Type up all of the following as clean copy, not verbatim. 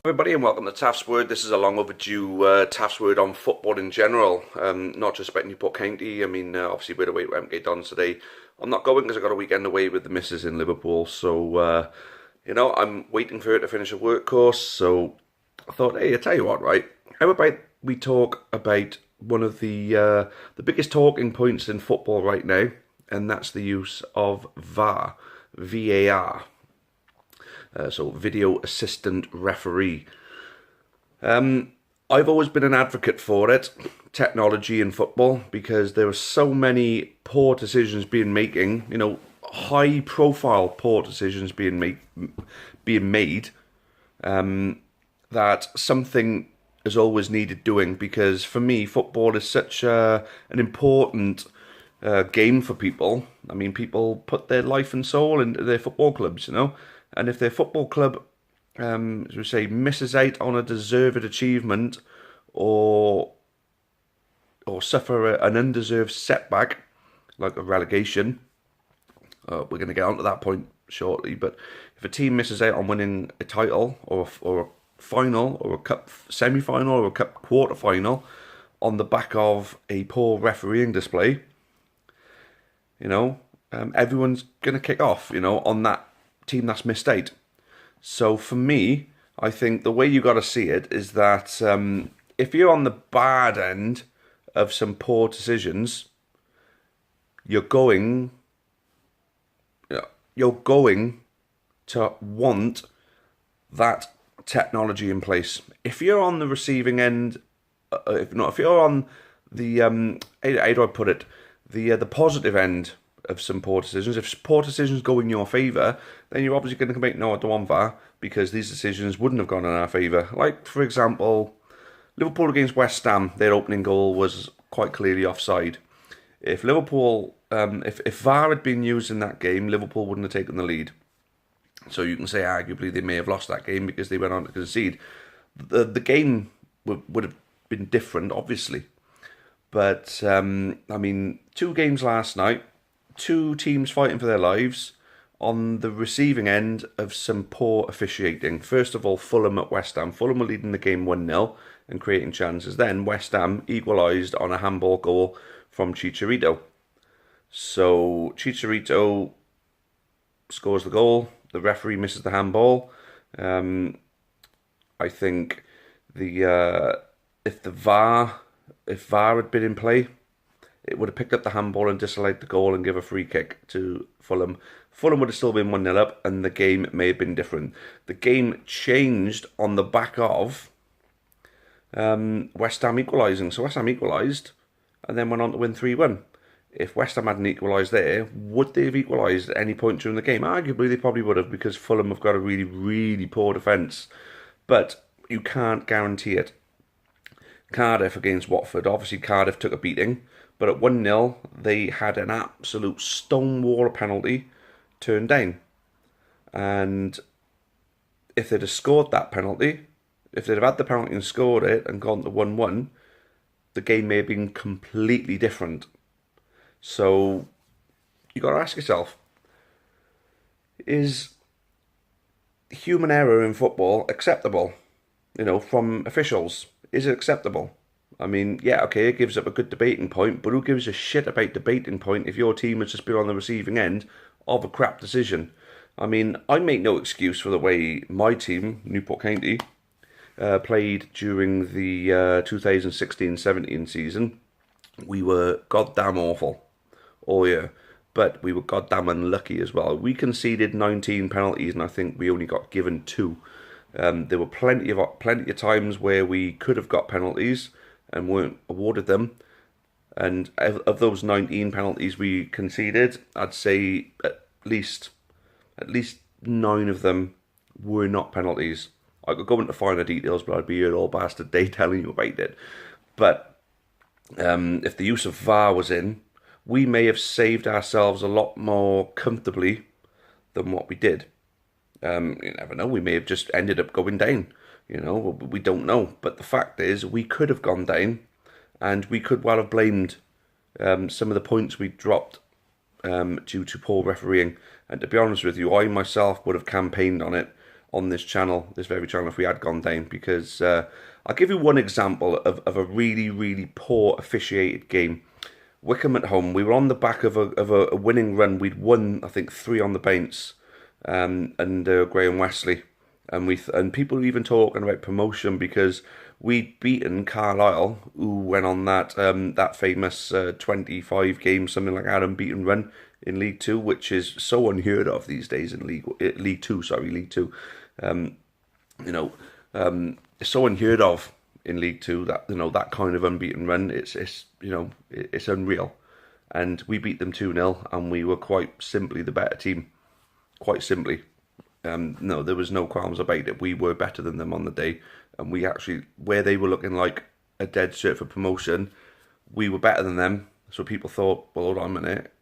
Everybody, and welcome to Taff's Word. This is a long overdue Taff's Word on football in general, not just about Newport County. I mean, obviously we're away to MK Dons today. I'm not going because I got a weekend away with the missus in Liverpool, so I'm waiting for her to finish a work course. So I thought, hey, I tell you what, right? How about we talk about one of the biggest talking points in football right now, and that's the use of VAR, VAR. So video assistant referee. I've always been an advocate for it, technology in football, because there are so many poor decisions being high profile poor decisions being made, that something is always needed doing, because for me football is such an important game for people. I mean, people put their life and soul into their football clubs, and if their football club, as we say, misses out on a deserved achievement or suffer an undeserved setback, like a relegation, we're going to get onto that point shortly, but if a team misses out on winning a title or a final or a cup semi-final or a cup quarter-final on the back of a poor refereeing display, everyone's going to kick off, on that team that's missed out. So for me, I think the way you got to see it is that if you're on the bad end of some poor decisions, you're going to want that technology in place. If you're on the receiving end, if you're on the how do I put it, the positive end of some poor decisions. If poor decisions go in your favour, then you're obviously going to make no, I don't want VAR, because these decisions wouldn't have gone in our favour. Like, for example, Liverpool against West Ham, their opening goal was quite clearly offside. If Liverpool, if VAR had been used in that game, Liverpool wouldn't have taken the lead. So you can say arguably they may have lost that game because they went on to concede. The game would have been different, obviously. But, I mean, 2 games last night, 2 teams fighting for their lives on the receiving end of some poor officiating. First of all, Fulham at West Ham. Fulham were leading the game 1-0 and creating chances. Then West Ham equalised on a handball goal from Chicharito. So Chicharito scores the goal. The referee misses the handball. I think if VAR had been in play, it would have picked up the handball and disallowed the goal and give a free kick to Fulham. Fulham would have still been 1-0 up, and the game may have been different. The game changed on the back of West Ham equalising. So West Ham equalised and then went on to win 3-1. If West Ham hadn't equalised there, would they have equalised at any point during the game? Arguably, they probably would have, because Fulham have got a really, really poor defence. But you can't guarantee it. Cardiff against Watford. Obviously, Cardiff took a beating. But at 1-0, they had an absolute stonewall penalty turned down. And if they'd have scored that penalty, if they'd have had the penalty and scored it and gone to 1-1, the game may have been completely different. So you got to ask yourself, is human error in football acceptable? From officials, is it acceptable? I mean, yeah, okay, it gives up a good debating point, but who gives a shit about debating point if your team has just been on the receiving end of a crap decision? I mean, I make no excuse for the way my team, Newport County, played during the 2016-17 season. We were goddamn awful all year, but we were goddamn unlucky as well. We conceded 19 penalties, and I think we only got given 2. There were plenty of times where we could have got penalties and weren't awarded them. And of those 19 penalties we conceded, I'd say at least 9 of them were not penalties. I could go into finer details, but I'd be here all bastard day telling you about it. But if the use of VAR was in, we may have saved ourselves a lot more comfortably than what we did. You never know, we may have just ended up going down. We don't know. But the fact is, we could have gone down, and we could well have blamed some of the points we dropped due to poor refereeing. And to be honest with you, I myself would have campaigned on it on this channel, this very channel, if we had gone down, because I'll give you one example of a really, really poor officiated game. Wycombe at home, we were on the back of a winning run. We'd won, I think, 3 on the bounce, under Graham Wesley, and people were even talking about promotion because we'd beaten Carlisle, who went on that famous 25 games, something like that, unbeaten run in League Two, which is so unheard of these days in League Two. Sorry, League Two. You know, it's so unheard of in League Two that that kind of unbeaten run. It's unreal, and we beat them 2-0, and we were quite simply the better team. Quite simply, no, there was no qualms about it. We were better than them on the day, and we actually, where they were looking like a dead cert for promotion, we were better than them. So people thought, well, hold on a minute,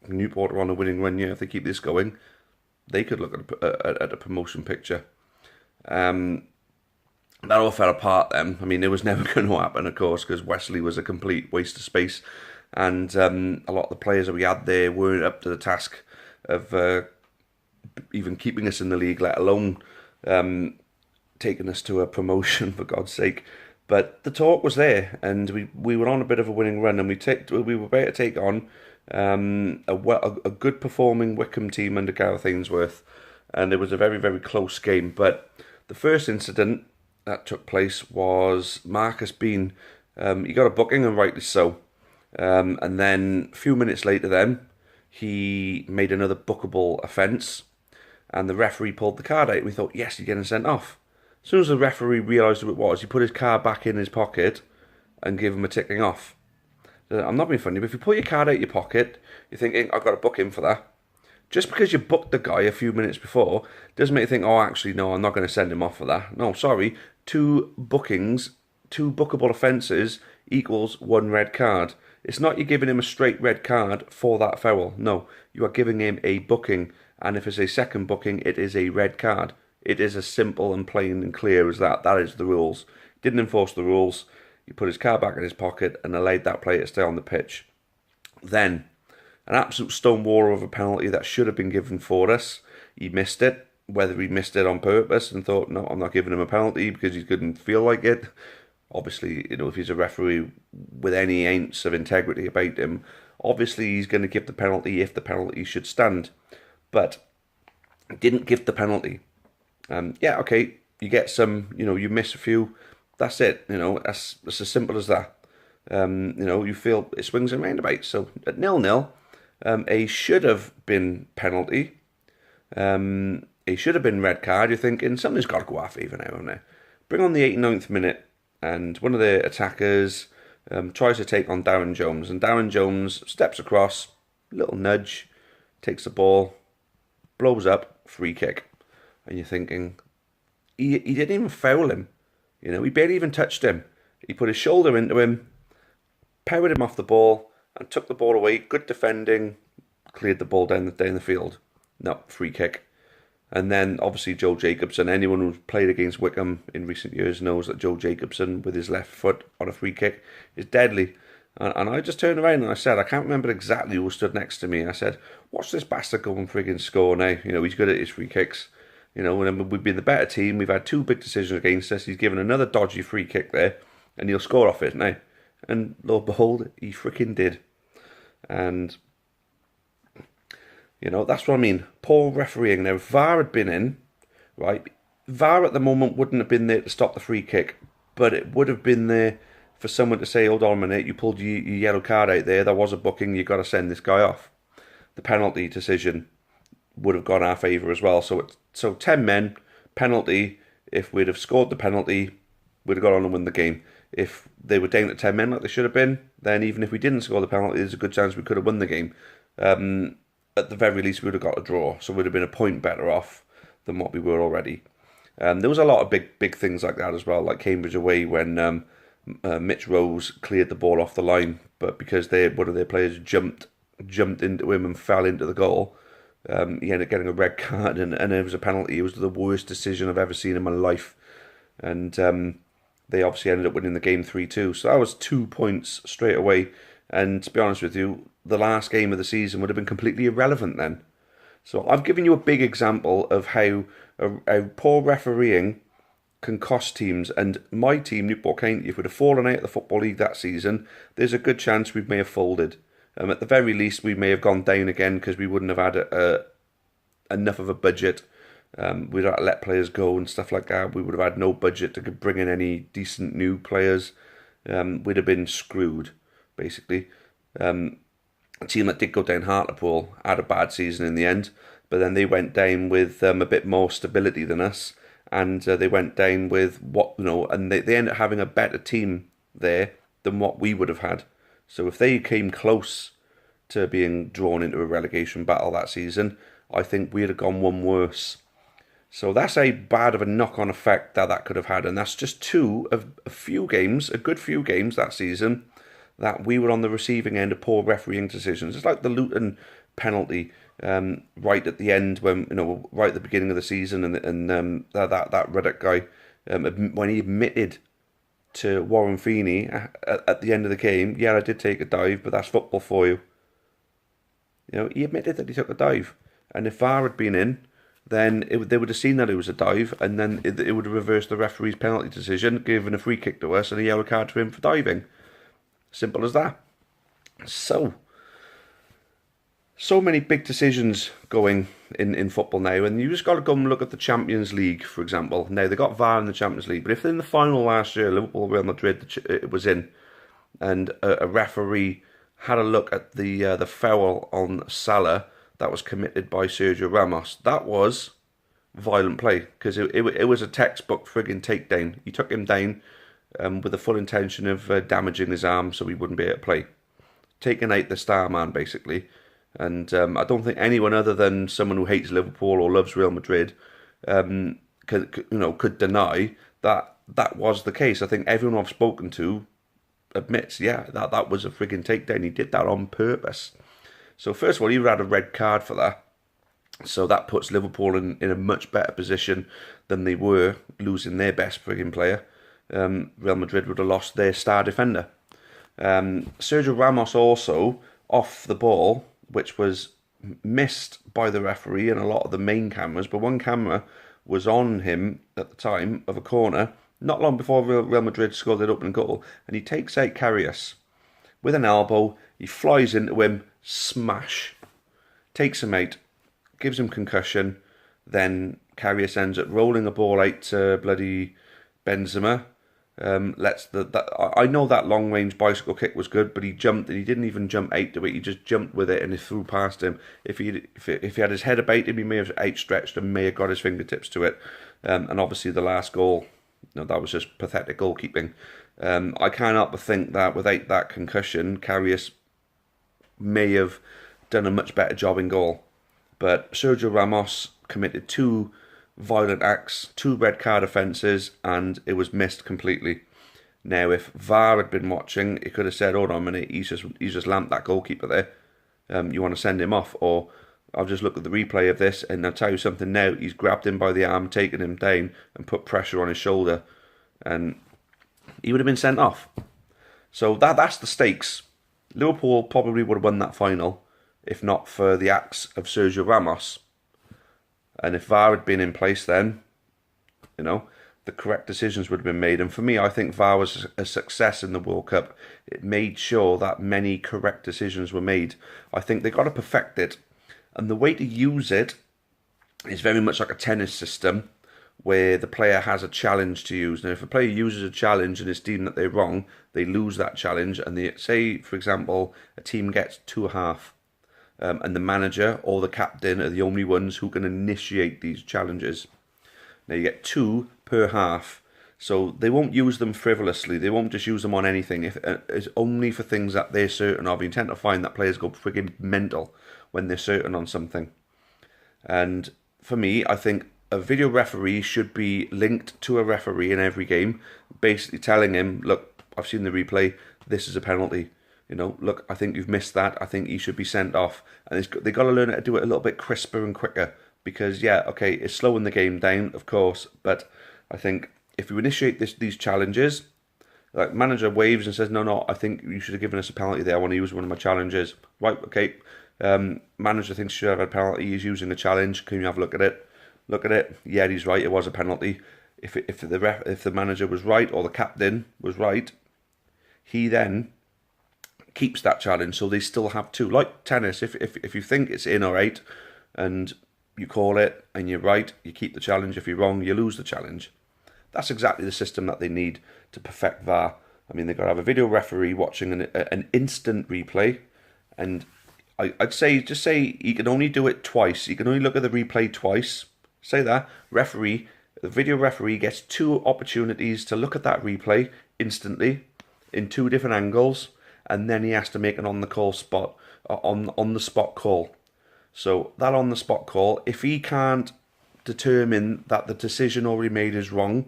Newport are on a winning run here. If they keep this going, they could look at a promotion picture. That all fell apart then. I mean, it was never going to happen, of course, because Wesley was a complete waste of space, and a lot of the players that we had there weren't up to the task of even keeping us in the league, let alone taking us to a promotion, for God's sake. But the talk was there, and we were on a bit of a winning run, and we were about to take on a good performing Wycombe team under Gareth Ainsworth, and it was a very, very close game. But the first incident that took place was Marcus Bean. He got a booking, and rightly so. And then a few minutes later then, he made another bookable offence, and the referee pulled the card out, and we thought, yes, he's getting sent off. As soon as the referee realised who it was, he put his card back in his pocket and gave him a ticking off. I'm not being funny, but if you pull your card out of your pocket, you're thinking, I've got to book him for that. Just because you booked the guy a few minutes before doesn't make you think, oh, actually, no, I'm not going to send him off for that. No, sorry. 2 bookings, 2 bookable offences equals 1 red card. It's not you giving him a straight red card for that foul. No, you are giving him a booking. And if it's a second booking, it is a red card. It is as simple and plain and clear as that. That is the rules. Didn't enforce the rules. He put his card back in his pocket and allowed that player to stay on the pitch. Then, an absolute stonewall of a penalty that should have been given for us. He missed it. Whether he missed it on purpose and thought, no, I'm not giving him a penalty because he couldn't feel like it. Obviously, if he's a referee with any ounce of integrity about him, obviously he's going to give the penalty if the penalty should stand. But didn't give the penalty. Yeah, okay, you get some, you miss a few. That's it. That's as simple as that. You feel it swings and roundabouts. So at 0-0, a should have been penalty. It should have been red card. You're thinking something's got to go off even now, haven't it? Bring on the 89th minute, and one of the attackers tries to take on Darren Jones, and Darren Jones steps across, little nudge, takes the ball, blows up, free kick, and you're thinking he didn't even foul him. He barely even touched him. He put his shoulder into him, powered him off the ball, and took the ball away. Good defending, cleared the ball down the field. No, free kick. And then, obviously, Joe Jacobson. Anyone who's played against Wycombe in recent years knows that Joe Jacobson, with his left foot on a free kick, is deadly. And I just turned around and I said, I can't remember exactly who stood next to me. I said, watch this bastard go and friggin' score now. He's good at his free kicks. And we've been the better team. We've had 2 big decisions against us. He's given another dodgy free kick there, and he'll score off it now. And lo and behold, he freaking did. And that's what I mean. Poor refereeing. Now, if VAR had been in, right, VAR at the moment wouldn't have been there to stop the free kick, but it would have been there for someone to say, hold on a minute, you pulled your yellow card out there was a booking, you've got to send this guy off. The penalty decision would have gone our favour as well. So 10 men, penalty. If we'd have scored the penalty, we'd have gone on and won the game. If they were down to 10 men like they should have been, then even if we didn't score the penalty, there's a good chance we could have won the game. At the very least, we would have got a draw, so we'd have been a point better off than what we were already. There was a lot of big things like that as well, like Cambridge away when Mitch Rose cleared the ball off the line, but because one of their players jumped into him and fell into the goal, he ended up getting a red card, and it was a penalty. It was the worst decision I've ever seen in my life, and they obviously ended up winning the game 3-2. So that was 2 points straight away. And to be honest with you, the last game of the season would have been completely irrelevant then. So I've given you a big example of how poor refereeing can cost teams. And my team, Newport County, if we'd have fallen out of the Football League that season, there's a good chance we may have folded. At the very least, we may have gone down again because we wouldn't have had enough of a budget. We'd have let players go and stuff like that. We would have had no budget to bring in any decent new players. We'd have been screwed, basically. A team that did go down, Hartlepool, had a bad season in the end, but then they went down with a bit more stability than us, and they went down with and they ended up having a better team there than what we would have had. So if they came close to being drawn into a relegation battle that season, I think we'd have gone one worse. So that's a bad of a knock-on effect that could have had, and that's just two of a good few games that season that we were on the receiving end of poor refereeing decisions. It's like the Luton penalty right at the end, when right at the beginning of the season, and that Ruddock guy when he admitted to Warren Feeney at the end of the game, yeah, I did take a dive, but that's football for you. He admitted that he took a dive, and if VAR had been in, then they would have seen that it was a dive, and then it would have reversed the referee's penalty decision, given a free kick to us and a yellow card to him for diving. Simple as that. So many big decisions going in football now, and you just got to go and look at the Champions League, for example. Now, they got VAR in the Champions League, but if in the final last year, Liverpool, Real Madrid, it was in, and a referee had a look at the foul on Salah that was committed by Sergio Ramos, that was violent play, because it was a textbook frigging takedown. He took him down with the full intention of damaging his arm so he wouldn't be able to play. Taking out the star man, basically. And I don't think anyone other than someone who hates Liverpool or loves Real Madrid could deny that was the case. I think everyone I've spoken to admits, yeah, that was a frigging takedown. He did that on purpose. So first of all, he would have had a red card for that. So that puts Liverpool in a much better position than they were, losing their best frigging player. Real Madrid would have lost their star defender. Sergio Ramos also, off the ball, which was missed by the referee and a lot of the main cameras, but one camera was on him at the time of a corner, not long before Real Madrid scored their opening goal, and he takes out Karius with an elbow. He flies into him, smash, takes him out, gives him concussion. Then Karius ends up rolling the ball out to bloody Benzema. I know that long range bicycle kick was good, but he jumped and he didn't even jump out to it. He just jumped with it and it threw past him. If he had his head about him, he may have outstretched and may have got his fingertips to it. And obviously the last goal, that was just pathetic goalkeeping. I can't help but think that without that concussion, Karius may have done a much better job in goal. But Sergio Ramos committed two violent acts, two red card offences, and it was missed completely. Now, if VAR had been watching, it could have said, hold on a minute, he's just lamped that goalkeeper there. You want to send him off? Or I've just looked at the replay of this, and I'll tell you something now, he's grabbed him by the arm, taken him down, and put pressure on his shoulder. And he would have been sent off. So that's the stakes. Liverpool probably would have won that final, if not for the acts of Sergio Ramos. And if VAR had been in place then, the correct decisions would have been made. And for me, I think VAR was a success in the World Cup. It made sure that many correct decisions were made. I think they got to perfect it. And the way to use it is very much like a tennis system where the player has a challenge to use. Now, if a player uses a challenge and it's deemed that they're wrong, they lose that challenge. And they say, for example, a team gets 2.5. And the manager or the captain are the only ones who can initiate these challenges. Now you get 2 per half, so they won't use them frivolously. They won't just use them on anything. It's only for things that they're certain of. You tend to find that players go frigging mental when they're certain on something. And for me, I think a video referee should be linked to a referee in every game, basically telling him, look, I've seen the replay, this is a penalty. Look, I think you've missed that. I think you should be sent off. And they've got to learn how to do it a little bit crisper and quicker. Because, yeah, okay, it's slowing the game down, of course. But I think if you initiate these challenges, like manager waves and says, no, I think you should have given us a penalty there. I want to use one of my challenges. Right, okay, Manager thinks he should have a penalty. He's using the challenge. Can you have a look at it? Look at it. Yeah, he's right. It was a penalty. If the manager was right or the captain was right, he then keeps that challenge. So they still have two. Like tennis, if you think it's in or out, and you call it and you're right, you keep the challenge. If you're wrong, you lose the challenge. That's exactly the system that they need to perfect VAR. I mean, they've got to have a video referee watching an instant replay, and I'd say, just say he can only do it twice. He can only look at the replay twice. Say that. The video referee gets 2 opportunities to look at that replay instantly in 2 different angles, and then he has to make an on the spot call. So that on the spot call, if he can't determine that the decision already made is wrong,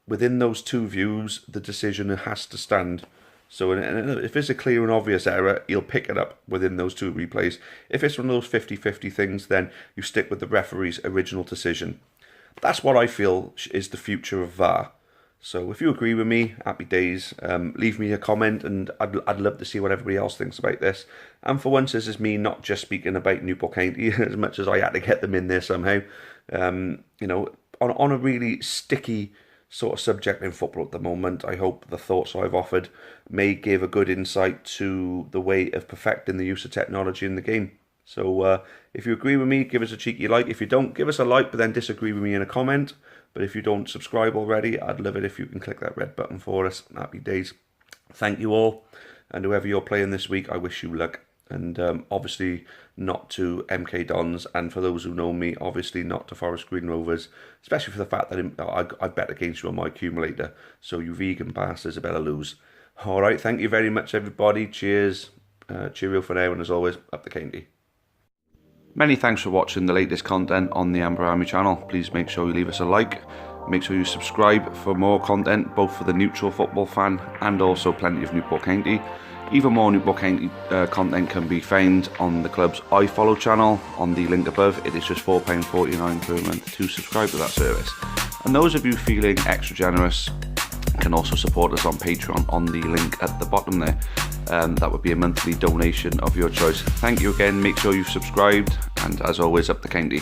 within those 2 views, the decision has to stand. So if it's a clear and obvious error, he'll pick it up within those 2 replays. If it's one of those 50-50 things, then you stick with the referee's original decision. That's what I feel is the future of VAR. So if you agree with me, happy days. Leave me a comment, and I'd love to see what everybody else thinks about this. And for once, this is me not just speaking about Newport County, as much as I had to get them in there somehow. You know, on a really sticky sort of subject in football at the moment, I hope the thoughts I've offered may give a good insight to the way of perfecting the use of technology in the game. So if you agree with me, give us a cheeky like. If you don't, give us a like, but then disagree with me in a comment. But if you don't subscribe already, I'd love it if you can click that red button for us. Happy days. Thank you all. And whoever you're playing this week, I wish you luck. And obviously not to MK Dons. And for those who know me, obviously not to Forest Green Rovers. Especially for the fact that I bet against you on my accumulator. So you vegan bastards better lose. All right, thank you very much, everybody. Cheers. Cheerio for now. And as always, up the County. Many thanks for watching the latest content on the Amber Army channel. Please make sure you leave us a like. Make sure you subscribe for more content, both for the neutral football fan and also plenty of Newport County. Even more Newport County content can be found on the club's iFollow channel on the link above. It is just £4.49 per month to subscribe to that service. And those of you feeling extra generous can also support us on Patreon on the link at the bottom there. That would be a monthly donation of your choice. Thank you again. Make sure you've subscribed, and as always, up the County.